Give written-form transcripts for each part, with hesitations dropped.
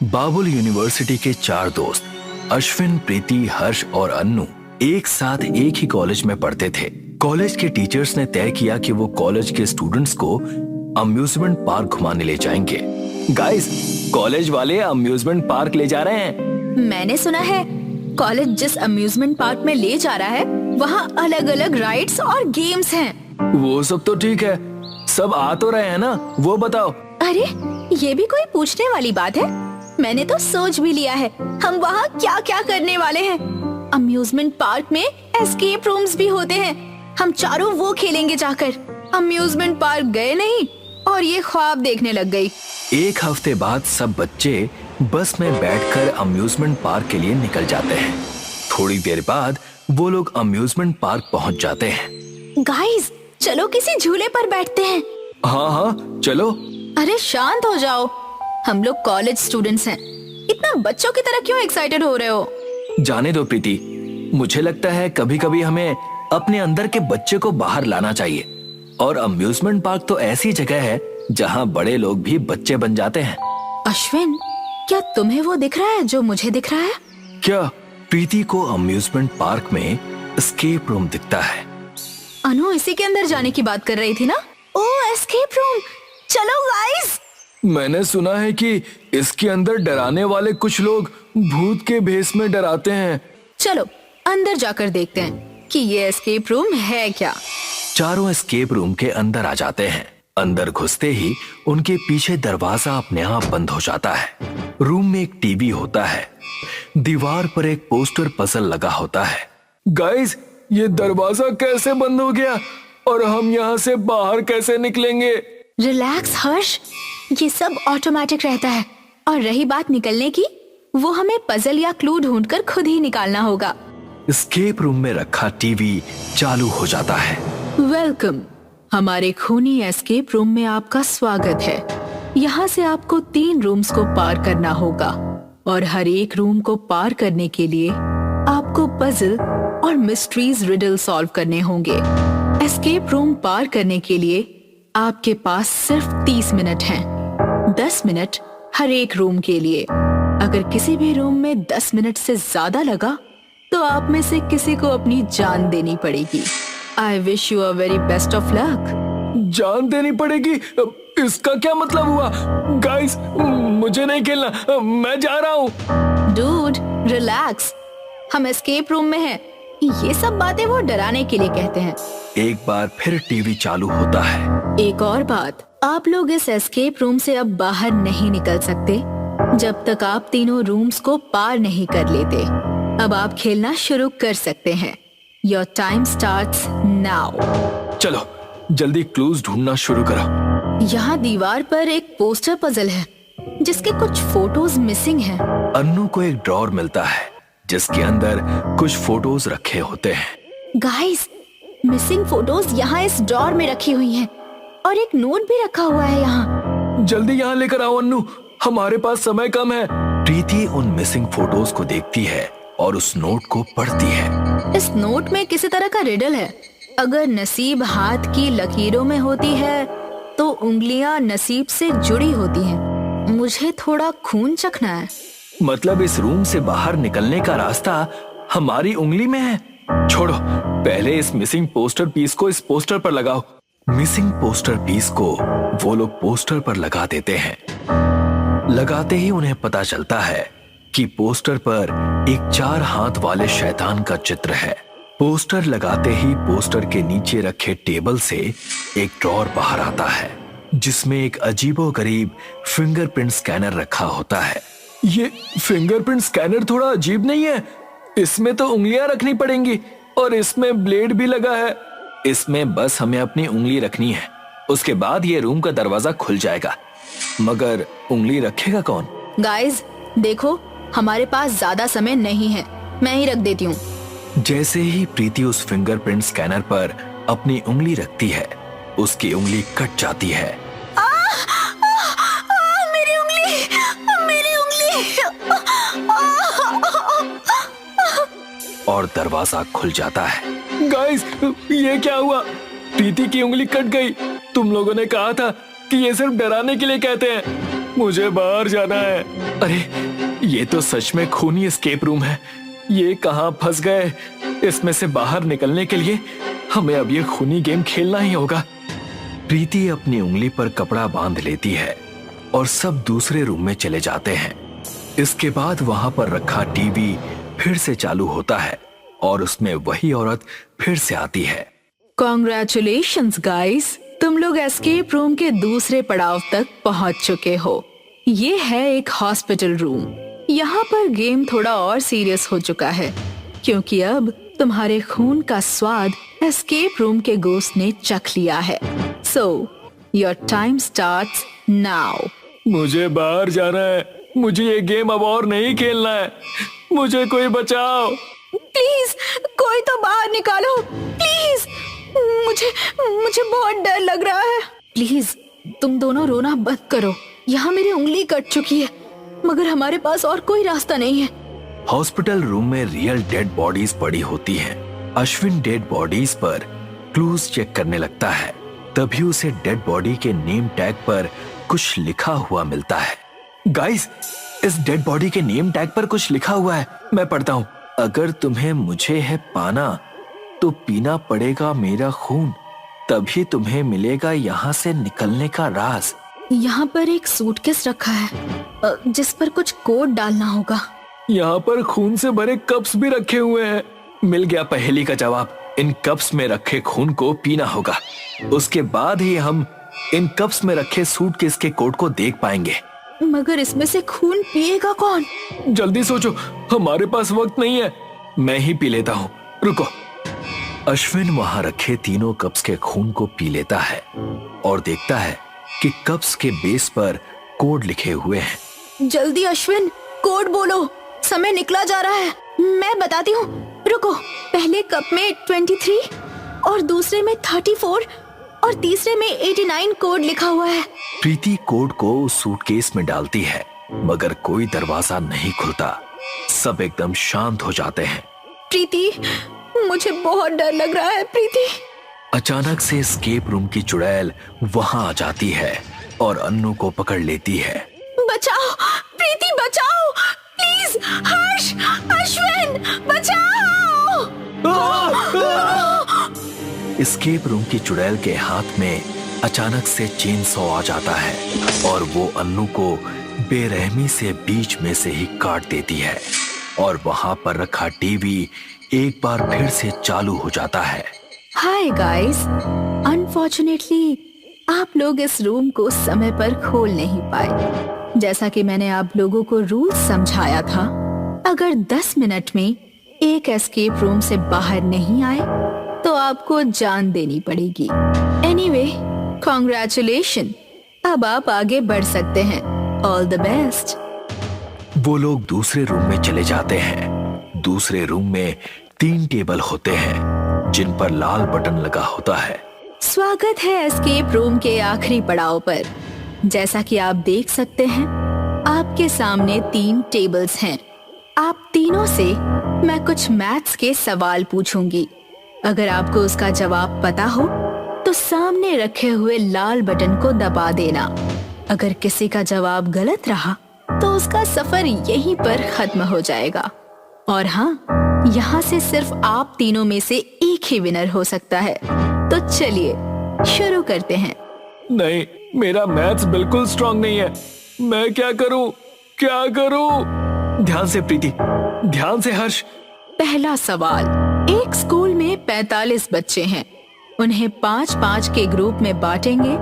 बाबुल university के चार दोस्त अश्विन, प्रीति, हर्ष और अन्नू एक साथ एक ही कॉलेज में पढ़ते थे। कॉलेज के टीचर्स ने तय किया कि वो कॉलेज के स्टूडेंट्स को अम्यूजमेंट पार्क घुमाने ले जाएंगे। गाइस, कॉलेज वाले अम्यूजमेंट पार्क ले जा रहे हैं। मैंने सुना है कॉलेज जिस अम्यूजमेंट पार्क में ले जा रहा है वहाँ अलग अलग राइड्स और गेम्स हैं। वो सब तो ठीक है, सब आ तो रहे हैं ना, वो बताओ। अरे ये भी कोई पूछने वाली बात है? मैंने तो सोच भी लिया है हम वहाँ क्या क्या करने वाले हैं। अम्यूजमेंट पार्क में एस्केप रूम्स भी होते हैं, हम चारों वो खेलेंगे जाकर। अम्यूजमेंट पार्क गए नहीं और ये ख्वाब देखने लग गई। एक हफ्ते बाद सब बच्चे बस में बैठकर अम्यूजमेंट पार्क के लिए निकल जाते हैं। थोड़ी देर बाद वो लोग अम्यूजमेंट पार्क पहुंच जाते हैं। गाइस, चलो किसी झूले पर बैठते हैं। हाँ हाँ चलो। अरे शांत हो जाओ, हम लोग कॉलेज स्टूडेंट्स हैं। इतना बच्चों की तरह क्यों एक्साइटेड हो रहे हो? जाने दो प्रीति, मुझे लगता है कभी कभी हमें अपने अंदर के बच्चे को बाहर लाना चाहिए। और अम्यूजमेंट पार्क तो ऐसी जगह है जहाँ बड़े लोग भी बच्चे बन जाते हैं। अश्विन, क्या तुम्हें वो दिख रहा है जो मुझे दिख रहा है? क्या? प्रीति को अम्यूजमेंट पार्क में एस्केप रूम दिखता है। अनु इसी के अंदर जाने की बात कर रही थी ना? ओह, एस्केप रूम, चलो गाइस। मैंने सुना है कि इसके अंदर डराने वाले कुछ लोग भूत के भेष में डराते हैं। चलो अंदर जाकर देखते हैं कि ये एस्केप रूम है क्या। चारों एस्केप रूम के अंदर आ जाते हैं। अंदर घुसते ही उनके पीछे दरवाजा अपने आप बंद हो जाता है। रूम में एक टीवी होता है, दीवार पर एक पोस्टर पजल लगा होता है। गाइस, ये दरवाजा कैसे बंद हो गया और हम यहाँ से बाहर कैसे निकलेंगे? रिलैक्स हर्ष, ये सब ऑटोमेटिक रहता है। और रही बात निकलने की, वो हमें पजल या क्लू ढूंढकर खुद ही निकालना होगा। एस्केप रूम में रखा टीवी चालू हो जाता है। वेलकम, हमारे खूनी एस्केप रूम में आपका स्वागत है। यहाँ से आपको 3 रूम्स को पार करना होगा और हर एक रूम को पार करने के लिए आपको पजल और मिस्ट्रीज रिडल सॉल्व करने होंगे। एस्केप रूम पार करने के लिए आपके पास सिर्फ 30 मिनट हैं। 10 मिनट हर एक रूम के लिए। अगर किसी भी रूम में 10 मिनट से ज्यादा लगा तो आप में से किसी को अपनी जान देनी पड़ेगी। I wish you a very best of luck. जान देनी पड़ेगी? इसका क्या मतलब हुआ? गाइस, मुझे नहीं खेलना, मैं जा रहा हूँ। डूड, रिलैक्स, हम एस्केप रूम में हैं। ये सब बातें वो डराने के लिए कहते हैं। एक बार फिर टीवी चालू होता है। एक और बात, आप लोग इस एस्केप रूम से अब बाहर नहीं निकल सकते जब तक आप तीनों रूम्स को पार नहीं कर लेते। अब आप खेलना शुरू कर सकते हैं। Your time starts now. चलो जल्दी क्लूज ढूंढना शुरू करो। यहाँ दीवार पर एक पोस्टर पजल है जिसके कुछ फोटोज मिसिंग हैं। अन्नू को एक ड्रॉर मिलता है जिसके अंदर कुछ फोटोज रखे होते हैं। गाइस, मिसिंग फोटोज यहाँ इस ड्रॉर में रखी हुई हैं और एक नोट भी रखा हुआ है यहाँ। जल्दी यहाँ लेकर आओ अन्नू, हमारे पास समय कम है। प्रीति उन मिसिंग फोटोज को देखती है और उस नोट को पढ़ती है। इस नोट में किसी तरह का रिडल है। अगर नसीब हाथ की लकीरों में होती है तो उंगलियां नसीब से जुड़ी होती हैं। मुझे थोड़ा खून चखना है। मतलब इस रूम से बाहर निकलने का रास्ता हमारी उंगली में है? छोड़ो, पहले इस मिसिंग पोस्टर पीस को इस पोस्टर पर लगाओ। मिसिंग पोस्टर पीस को वो लोग पोस्टर पर लगा देते हैं। लगाते ही उन्हें पता चलता है कि पोस्टर पर एक 4 हाथ वाले शैतान का चित्र है। पोस्टर लगाते ही पोस्टर के नीचे रखे टेबल से एक ड्रॉर बाहर आता है जिसमें एक अजीबोगरीब फिंगरप्रिंट स्कैनर रखा होता है। ये फिंगरप्रिंट स्कैनर थोड़ा अजीब नहीं है? इसमें तो उंगलियां रखनी पड़ेंगी और इसमें ब्लेड भी लगा है। इसमें बस हमें अपनी उंगली रखनी है, उसके बाद ये रूम का दरवाजा खुल जाएगा। मगर उंगली रखेगा कौन? गाइस देखो, हमारे पास ज्यादा समय नहीं है, मैं ही रख देती हूँ। जैसे ही प्रीति उस फिंगरप्रिंट स्कैनर पर अपनी उंगली रखती है, उसकी उंगली कट जाती है। मेरी उंगली, मेरी उंगली। और दरवाजा खुल जाता है। गाइस, ये क्या हुआ? प्रीति की उंगली कट गई। तुम लोगों ने कहा था कि ये सिर्फ डराने के लिए कहते हैं। मुझे बाहर जाना है। अरे ये तो सच में खूनी एस्केप रूम है। ये कहाँ फंस गए? इसमें से बाहर निकलने के लिए हमें अब ये खूनी गेम खेलना ही होगा। प्रीति अपनी उंगली पर कपड़ा बांध लेती है और सब दूसरे रूम में चले जाते हैं। इसके बाद वहां पर रखा टीवी फिर से चालू होता है और उसमें वही औरत फिर से आती है। कॉन्ग्रेचुलेशंस गाइस, तुम लोग एस्केप रूम के दूसरे पड़ाव तक पहुंच चुके हो। ये है एक हॉस्पिटल रूम। यहाँ पर गेम थोड़ा और सीरियस हो चुका है क्योंकि अब तुम्हारे खून का स्वाद एस्केप रूम के गोश्त ने चख लिया है। So your time starts now. मुझे बाहर जाना है। मुझे ये गेम अब और नहीं खेलना है। मुझे कोई बचाओ। प्लीज कोई तो बाहर निकालो प्लीज। मुझे बहुत डर लग रहा है। प्लीज तुम दोनों रोना बंद करो। यहाँ मेरी उंगली कट चुकी है मगर हमारे पास और कोई रास्ता नहीं है। हॉस्पिटल रूम में रियल डेड बॉडीज पड़ी होती हैं। अश्विन डेड बॉडीज पर क्लूज चेक करने लगता है। तभी उसे डेड बॉडी के नेम टैग पर कुछ लिखा हुआ मिलता है। गाइस, इस डेड बॉडी के नेम टैग पर कुछ लिखा हुआ है। मैं पढ़ता हूँ। अगर तुम्हें मुझे है पाना तो पीना पड़ेगा मेरा खून, तभी तुम्हें मिलेगा यहाँ से निकलने का राज। यहाँ पर एक सूटकेस रखा है जिस पर कुछ कोड डालना होगा। यहाँ पर खून से भरे कप्स भी रखे हुए हैं। मिल गया पहेली का जवाब। इन कप्स में रखे खून को पीना होगा। उसके बाद ही हम इन कप्स में रखे सूटकेस के कोड को देख पाएंगे। मगर इसमें से खून पिएगा कौन? जल्दी सोचो, हमारे पास वक्त नहीं है। मैं ही पी लेता हूँ, रुको। अश्विन वहां रखे तीनों कप्स के खून को पी लेता है और देखता है कि कप्स के बेस पर कोड लिखे हुए हैं। जल्दी अश्विन, कोड बोलो, समय निकला जा रहा है। मैं बताती हूँ, रुको। पहले कप में 23 और दूसरे में 34 और तीसरे में 89 कोड लिखा हुआ है। प्रीति कोड को उस सूटकेस में डालती है मगर कोई दरवाजा नहीं खुलता। सब एकदम शांत हो जाते हैं। प्रीति, मुझे बहुत डर लग रहा है। प्रीति। अचानक से एस्केप रूम की चुड़ैल वहां आ जाती है और अन्नू को पकड़ लेती है। बचाओ प्रीति, बचाओ प्लीज। हर्ष, अश्विन, बचाओ। एस्केप रूम की चुड़ैल के हाथ में अचानक से चेन सॉ आ जाता है और वो अन्नू को बेरहमी से बीच में से ही काट देती है और वहां पर रखा टीवी एक बार फिर से चालू हो जाता है। हाय गाइस, अनफॉर्चुनेटली आप लोग इस रूम को समय पर खोल नहीं पाए। जैसा कि मैंने आप लोगों को रूल समझाया था, अगर 10 मिनट में एक एस्केप रूम से बाहर नहीं आए तो आपको जान देनी पड़ेगी। एनीवे, कॉन्ग्रेचुलेशन, अब आप आगे बढ़ सकते हैं। All the best. वो लोग दूसरे रूम में चले जाते हैं। दूसरे रूम में 3 टेबल होते हैं जिन पर लाल बटन लगा होता है। स्वागत है एस्केप रूम के आखिरी पड़ाव पर। जैसा कि आप देख सकते हैं, आपके सामने 3 टेबल्स हैं। आप तीनों से मैं कुछ मैथ्स के सवाल पूछूंगी। अगर आपको उसका जवाब पता हो तो सामने रखे हुए लाल बटन को दबा देना। अगर किसी का जवाब गलत रहा तो उसका सफर यहीं पर खत्म हो जाएगा। और हाँ, यहाँ से सिर्फ आप तीनों में से एक ही विनर हो सकता है। तो चलिए शुरू करते हैं। नहीं, मेरा मैथ्स बिल्कुल स्ट्रांग नहीं है। मैं क्या करूं? क्या करूं? ध्यान से प्रीति, ध्यान से हर्ष। पहला सवाल, एक स्कूल में 45 बच्चे हैं। उन्हें 5-5 के ग्रुप में बांटेंगे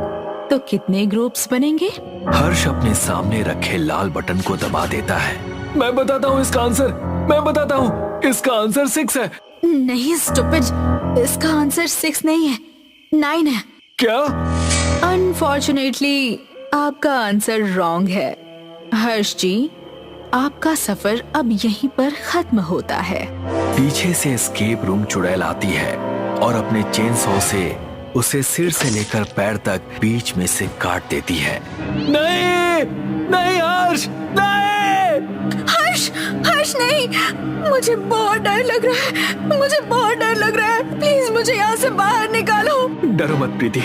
तो कितने ग्रुप्स बनेंगे? हर्ष अपने सामने रखे लाल बटन को दबा देता है। मैं बताता हूँ इसका आंसर। मैं बताता हूँ, इसका आंसर 6 है। नहीं स्टूपिड, इसका आंसर 6 नहीं है, 9 है। क्या? अनफॉर्चुनेटली आपका आंसर रॉन्ग है। हर्ष जी, आपका सफर अब यहीं पर खत्म होता है। पीछे से एस्केप रूम चुड़ैल आती है और अपने चेन सॉ से उसे सिर से लेकर पैर तक बीच में से काट देती है। नहीं, नहीं हर्ष, नहीं। हर्ष नहीं, मुझे बहुत डर लग रहा है। मुझे बहुत डर लग रहा है। प्लीज मुझे यहाँ से बाहर निकालो। डरो मत प्रीति,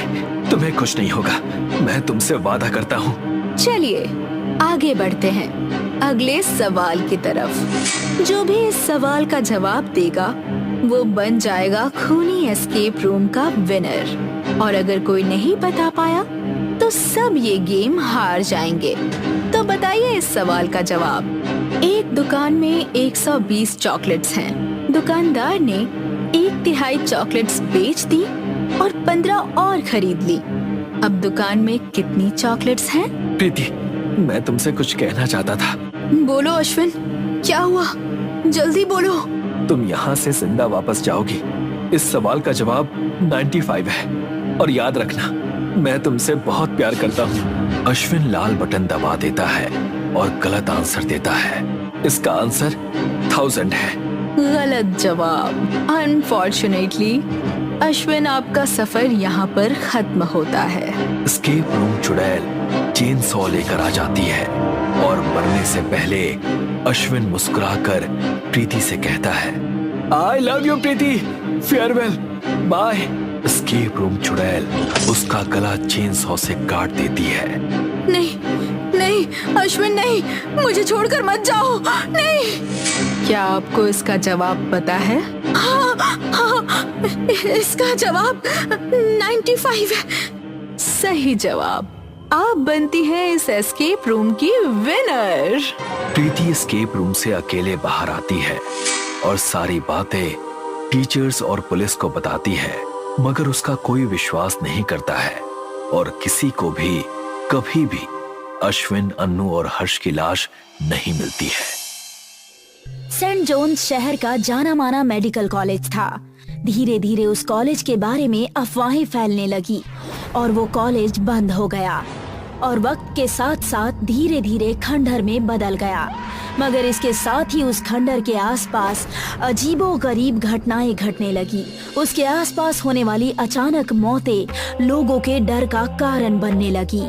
तुम्हें कुछ नहीं होगा। मैं तुमसे वादा करता हूँ। चलिए आगे बढ़ते हैं अगले सवाल की तरफ। जो भी इस सवाल का जवाब देगा वो बन जाएगा खूनी एस्केप रूम का विनर। और अगर कोई नहीं बता पाया तो सब ये गेम हार जाएंगे। तो बताइए इस सवाल का जवाब। एक दुकान में 120 चॉकलेट्स हैं। दुकानदार ने 1/3 चॉकलेट्स बेच दी और 15 और खरीद ली। अब दुकान में कितनी चॉकलेट्स हैं? प्रीति, मैं तुमसे कुछ कहना चाहता था। बोलो अश्विन, क्या हुआ? जल्दी बोलो। तुम यहाँ से जिंदा वापस जाओगी। इस सवाल का जवाब 95 है। और याद रखना, मैं तुमसे बहुत प्यार करता हूँ। अश्विन लाल बटन दबा देता है और गलत आंसर देता है। इसका आंसर 1000 है। गलत जवाब। अनफॉर्चुनेटली अश्विन, आपका सफर यहाँ पर खत्म होता है। एस्केप रूम चुड़ैल चेन सॉ लेकर आ जाती है और मरने से पहले अश्विन मुस्कुराकर प्रीति से कहता है, I love you Preeti, farewell, bye. Escape room चुड़ैल उसका गला चेन सॉ से काट देती है। नहीं नहीं अश्विन, नहीं, मुझे छोड़कर मत जाओ, नहीं। क्या आपको इसका जवाब पता है? हाँ, इसका जवाब 95 है। सही जवाब। आप बनती है इस एस्केप रूम की विनर। प्रीति एस्केप रूम से अकेले बाहर आती है और सारी बातें टीचर्स और पुलिस को बताती है, मगर उसका कोई विश्वास नहीं करता है और किसी को भी कभी भी अश्विन, अन्नू और हर्ष की लाश नहीं मिलती है। सेंट जोन्स शहर का जाना माना मेडिकल कॉलेज था। धीरे धीरे उस कॉलेज के बारे में अफवाहें फैलने लगी और वो कॉलेज बंद हो गया और वक्त के साथ साथ धीरे धीरे खंडहर में बदल गया। मगर इसके साथ ही उस खंडहर के आसपास अजीबोगरीब घटनाएं घटने लगी। उसके आसपास होने वाली अचानक मौतें लोगों के डर का कारण बनने लगी।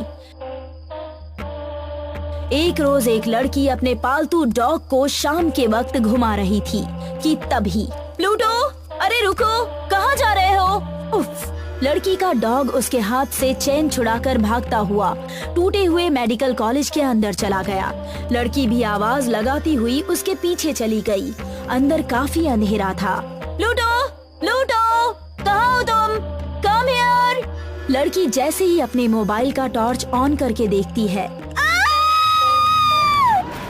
एक रोज एक लड़की अपने पालतू डॉग को शाम के वक्त घुमा रही थी कि तभी प्लूटो, अरे रुको, कहाँ जा रहे हो? उफ! लड़की का डॉग उसके हाथ से चैन छुड़ाकर भागता हुआ टूटे हुए मेडिकल कॉलेज के अंदर चला गया। लड़की भी आवाज लगाती हुई उसके पीछे चली गई। अंदर काफी अंधेरा था। प्लूटो, प्लूटो, कहाँ हो तुम? Come here. लड़की जैसे ही अपने मोबाइल का टॉर्च ऑन करके देखती है,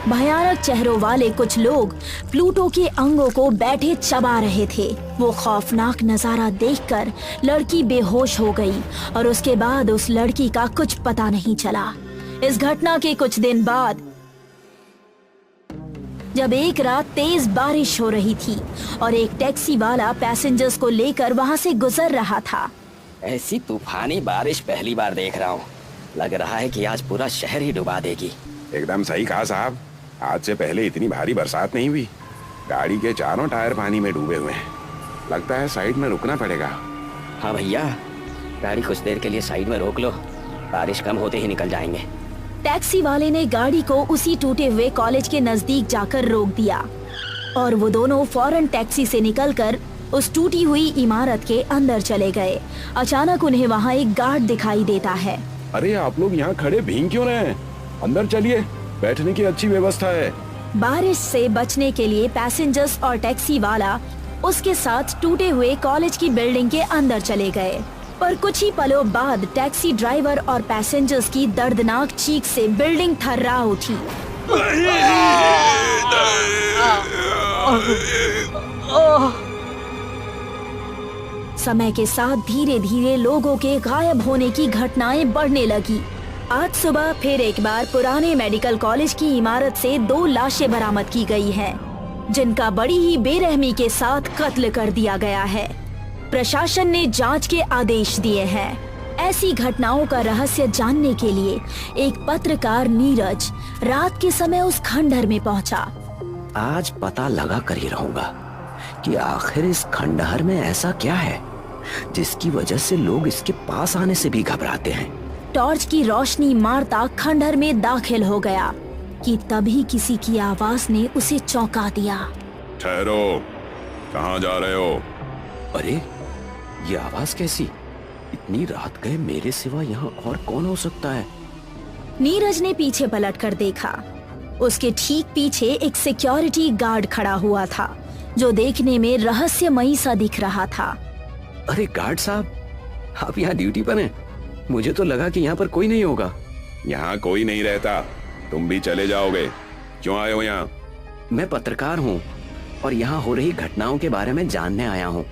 भयानक चेहरों वाले कुछ लोग प्लूटो के अंगों को बैठे चबा रहे थे। वो खौफनाक नजारा देखकर लड़की बेहोश हो गई और उसके बाद उस लड़की का कुछ पता नहीं चला। इस घटना के कुछ दिन बाद जब एक रात तेज बारिश हो रही थी और एक टैक्सी वाला पैसेंजर्स को लेकर वहां से गुजर रहा था। ऐसी तूफानी बारिश पहली बार देख रहा हूँ। लग रहा है कि आज पूरा शहर ही डुबा देगी। एकदम सही कहा साहब, आज से पहले इतनी भारी बरसात नहीं हुई। गाड़ी के चारों टायर पानी में डूबे हुए हैं। लगता है साइड में रुकना पड़ेगा। हाँ भैया, गाड़ी कुछ देर के लिए साइड में रोक लो, बारिश कम होते ही निकल जाएंगे। टैक्सी वाले ने गाड़ी को उसी टूटे हुए कॉलेज के नजदीक जाकर रोक दिया और वो दोनों फौरन टैक्सी से निकलकर उस टूटी हुई इमारत के अंदर चले गए। अचानक उन्हें वहाँ एक गार्ड दिखाई देता है। अरे आप लोग यहाँ खड़े भीग क्यों रहे हैं? अंदर चलिए, बैठने की अच्छी व्यवस्था है। बारिश से बचने के लिए पैसेंजर्स और टैक्सी वाला उसके साथ टूटे हुए कॉलेज की बिल्डिंग के अंदर चले गए। पर कुछ ही पलों बाद टैक्सी ड्राइवर और पैसेंजर्स की दर्दनाक चीख से बिल्डिंग थर्रा उठी। समय के साथ धीरे धीरे लोगों के गायब होने की घटनाएं बढ़ने लगी। आज सुबह फिर एक बार पुराने मेडिकल कॉलेज की इमारत से 2 लाशें बरामद की गई हैं, जिनका बड़ी ही बेरहमी के साथ कत्ल कर दिया गया है। प्रशासन ने जांच के आदेश दिए हैं। ऐसी घटनाओं का रहस्य जानने के लिए एक पत्रकार नीरज रात के समय उस खंडहर में पहुंचा। आज पता लगा कर ही रहूंगा कि आखिर इस खंडहर में ऐसा क्या है जिसकी वजह से लोग इसके पास आने से भी घबराते हैं। टॉर्च की रोशनी मारता खंडहर में दाखिल हो गया कि तभी किसी की आवाज ने उसे चौंका दिया। ठहरो, कहाँ जा रहे हो? अरे ये आवाज कैसी? इतनी रात गए मेरे सिवा यहाँ और कौन हो सकता है? नीरज ने पीछे पलट कर देखा। उसके ठीक पीछे एक सिक्योरिटी गार्ड खड़ा हुआ था, जो देखने में रहस्यमयी सा दिख रहा था। अरे गार्ड साहब, आप यहाँ ड्यूटी पर हैं? मुझे तो लगा कि यहाँ पर कोई नहीं होगा। यहाँ कोई नहीं रहता, तुम भी चले जाओगे। क्यों आए हो यहाँ? मैं पत्रकार हूँ और यहाँ हो रही घटनाओं के बारे में जानने आया हूँ।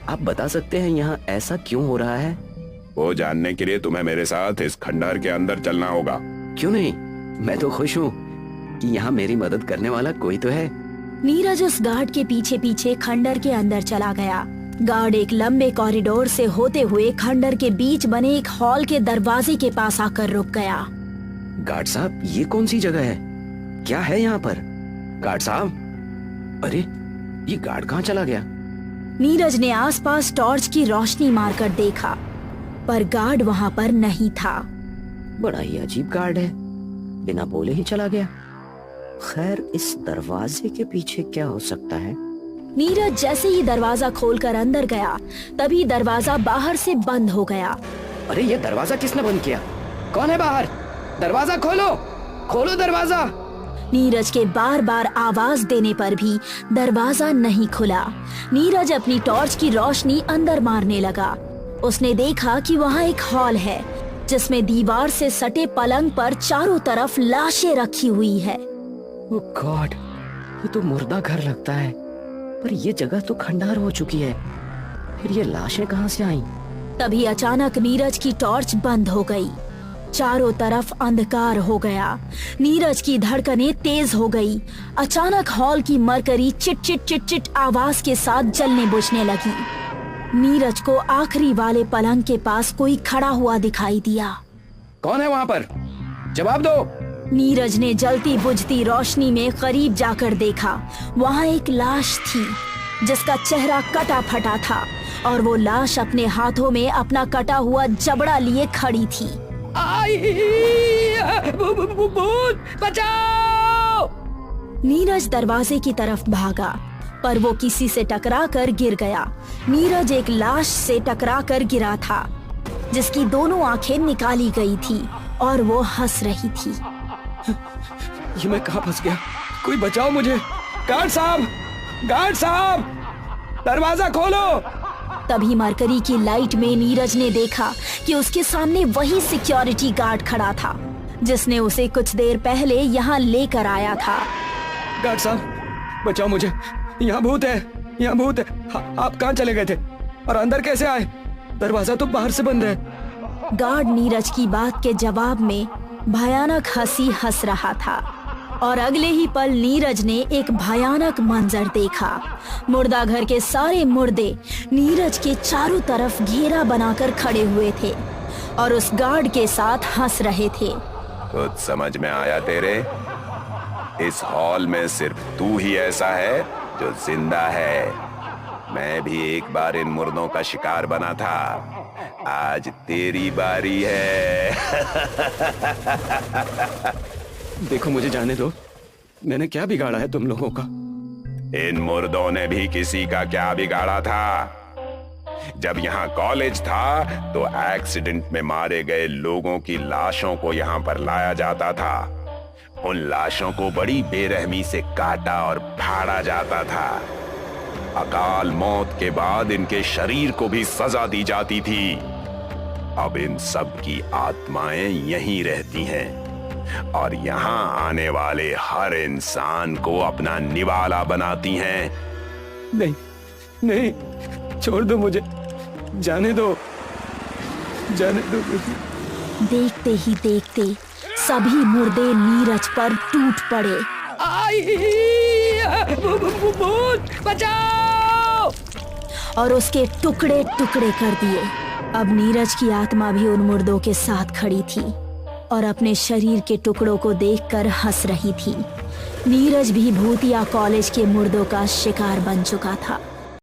आप बता सकते हैं यहाँ ऐसा क्यों हो रहा है? वो जानने के लिए तुम्हें मेरे साथ इस खंडहर के अंदर चलना होगा। क्यों नहीं, मैं तो खुश हूँ कि यहाँ मेरी मदद करने वाला कोई तो है। नीरज उस गार्ड के पीछे पीछे खंडहर के अंदर चला गया। गार्ड एक लंबे कॉरिडोर से होते हुए खंडहर के बीच बने एक हॉल के दरवाजे के पास आकर रुक गया। गार्ड साहब, ये कौन सी जगह है? क्या है यहाँ पर? गार्ड साहब, अरे ये गार्ड कहाँ चला गया? नीरज ने आसपास टॉर्च की रोशनी मारकर देखा, पर गार्ड वहाँ पर नहीं था। बड़ा ही अजीब गार्ड है, बिना बोले ही चला गया। खैर, इस दरवाजे के पीछे क्या हो सकता है? नीरज जैसे ही दरवाजा खोलकर अंदर गया, तभी दरवाजा बाहर से बंद हो गया। अरे ये दरवाजा किसने बंद किया? कौन है बाहर? दरवाजा खोलो, खोलो दरवाजा। नीरज के बार बार आवाज देने पर भी दरवाजा नहीं खुला। नीरज अपनी टॉर्च की रोशनी अंदर मारने लगा। उसने देखा कि वहाँ एक हॉल है, जिसमें दीवार से सटे पलंग पर चारों तरफ लाशें रखी हुई है। ओह गॉड, ये तो मुर्दा घर लगता है। पर ये जगह तो खंडहर हो चुकी है, फिर ये लाशें कहाँ से आईं? तभी अचानक नीरज की टॉर्च बंद हो गई। चारों तरफ अंधकार हो गया। नीरज की धड़कनें तेज हो गई। अचानक हॉल की mercury chit chit chit chit आवाज के साथ जलने बुझने लगी। नीरज को आखिरी वाले पलंग के पास कोई खड़ा हुआ दिखाई दिया। कौन है वहाँ पर? जवाब दो। नीरज ने जलती बुझती रोशनी में करीब जाकर देखा। वहाँ एक लाश थी, जिसका चेहरा कटा फटा था और वो लाश अपने हाथों में अपना कटा हुआ जबड़ा लिए खड़ी थी। भूत, बचाओ! नीरज दरवाजे की तरफ भागा, पर वो किसी से टकरा कर गिर गया। नीरज एक लाश से टकरा कर गिरा था, जिसकी दोनों आंखें निकाली गई थी और वो हंस रही थी। ये मैं कहाँ फंस गया? कोई बचाओ मुझे! गार्ड साहब, गार्ड साहब, दरवाजा खोलो! तभी मरकरी की लाइट में नीरज ने देखा कि उसके सामने वही सिक्योरिटी गार्ड खड़ा था, जिसने उसे कुछ देर पहले यहाँ लेकर आया था। गार्ड साहब, बचाओ मुझे! यहाँ भूत है, यहाँ भूत है। आप कहाँ चले गए थे और अंदर कैसे आए? दरवाजा तो बाहर से बंद है। गार्ड नीरज की बात के जवाब में भयानक हंसी हंस रहा था और अगले ही पल नीरज ने एक भयानक मंजर देखा। मुर्दा घर के सारे मुर्दे नीरज के चारों तरफ घेरा बनाकर खड़े हुए थे और उस गार्ड के साथ हंस रहे थे। कुछ समझ में आया तेरे? इस हॉल में सिर्फ तू ही ऐसा है जो जिंदा है। मैं भी एक बार इन मुर्दों का शिकार बना था। आज तेरी बारी है। देखो, मुझे जाने दो। मैंने क्या बिगाड़ा है तुम लोगों का? इन मुर्दों ने भी किसी का क्या बिगाड़ा था? जब यहाँ कॉलेज था तो एक्सीडेंट में मारे गए लोगों की लाशों को यहाँ पर लाया जाता था। उन लाशों को बड़ी बेरहमी से काटा और फाड़ा जाता था। अकाल मौत के बाद इनके शरीर को भी सजा दी जाती थी। अब इन सब की आत्माएं यहीं रहती हैं और यहाँ आने वाले हर इंसान को अपना निवाला बनाती हैं। नहीं, नहीं, छोड़ दो मुझे, जाने दो, जाने दो मुझे। देखते ही देखते सभी मुर्दे नीरज पर टूट पड़े। भूत, बचाओ! और उसके टुकड़े टुकड़े कर दिए। अब नीरज की आत्मा भी उन मुर्दों के साथ खड़ी थी और अपने शरीर के टुकड़ों को देखकर हंस रही थी। नीरज भी भूतिया कॉलेज के मुर्दों का शिकार बन चुका था।